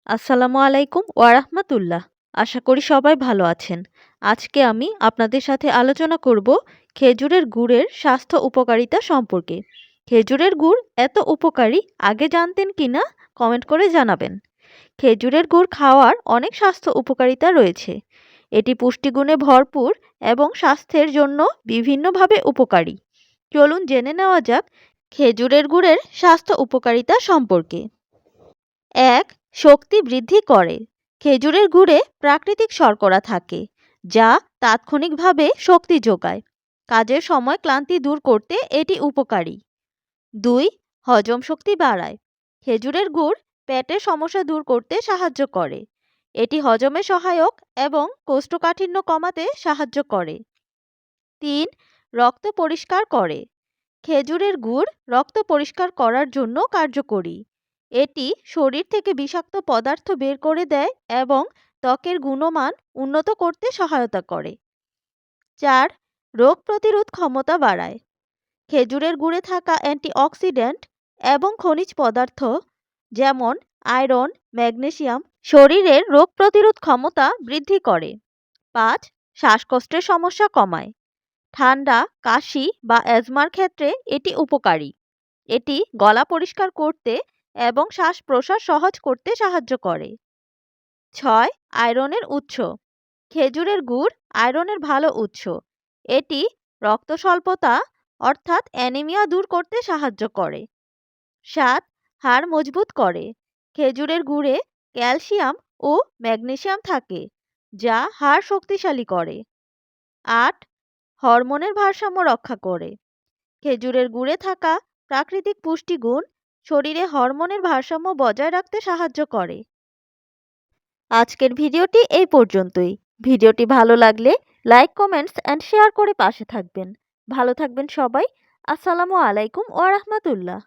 আসসালামু আলাইকুম ওয়া রাহমাতুল্লাহ। আশা করি সবাই ভালো আছেন। আজকে আমি আপনাদের সাথে আলোচনা করব খেজুরের গুড়ের স্বাস্থ্য উপকারিতা সম্পর্কে। খেজুরের গুড় এত উপকারী আগে জানতেন কিনা কমেন্ট করে জানাবেন। খেজুরের গুড় খাওয়ার অনেক স্বাস্থ্য উপকারিতা রয়েছে। এটি পুষ্টিগুণে ভরপুর এবং স্বাস্থ্যের জন্য বিভিন্নভাবে উপকারী। চলুন জেনে নেওয়া যাক খেজুরের গুড়ের স্বাস্থ্য উপকারিতা সম্পর্কে। ১. শক্তি বৃদ্ধি করে। খেজুরের গুড়ে প্রাকৃতিক শর্করা থাকে যা তাৎক্ষণিকভাবে শক্তি যোগায়। কাজের সময় ক্লান্তি দূর করতে এটি উপকারী। ২. হজম শক্তি বাড়ায়। খেজুরের গুড় পেটের সমস্যা দূর করতে সাহায্য করে। এটি হজমে সহায়ক এবং কোষ্ঠকাঠিন্য কমাতে সাহায্য করে। ৩. রক্ত পরিষ্কার করে। খেজুরের গুড় রক্ত পরিষ্কার করার জন্য কার্যকরী। এটি শরীর থেকে বিষাক্ত পদার্থ বের করে দেয় এবং ত্বকের গুণমান উন্নত করতে সহায়তা করে। ৪. রোগ প্রতিরোধ ক্ষমতা বাড়ায়। খেজুরের গুড়ে থাকা অ্যান্টিঅক্সিডেন্ট এবং খনিজ পদার্থ যেমন আয়রন, ম্যাগনেসিয়াম শরীরের রোগ প্রতিরোধ ক্ষমতা বৃদ্ধি করে। ৫. শ্বাসকষ্টের সমস্যা কমায়। ঠান্ডা, কাশি বা অ্যাজমার ক্ষেত্রে এটি উপকারী। এটি গলা পরিষ্কার করতে এবং শ্বাস-প্রশ্বাস সহজ করতে সাহায্য করে। ৬. আয়রনের উৎস। খেজুরের গুড় আয়রনের ভালো উৎস। এটি রক্ত স্বল্পতা অর্থাৎ অ্যানিমিয়া দূর করতে সাহায্য করে। ৭. হাড় মজবুত করে। খেজুরের গুড়ে ক্যালসিয়াম ও ম্যাগনেসিয়াম থাকে যা হাড় শক্তিশালী করে। ৮. হরমোনের ভারসাম্য রক্ষা করে। খেজুরের গুড়ে থাকা প্রাকৃতিক পুষ্টিগুণ শরীরে হরমোনের ভারসাম্য বজায় রাখতে সাহায্য করে। আজকের ভিডিওটি এই পর্যন্তই। ভিডিওটি ভালো লাগলে লাইক, কমেন্টস অ্যান্ড শেয়ার করে পাশে থাকবেন। ভালো থাকবেন সবাই। আসসালামু আলাইকুম ওয়া রাহমাতুল্লাহ।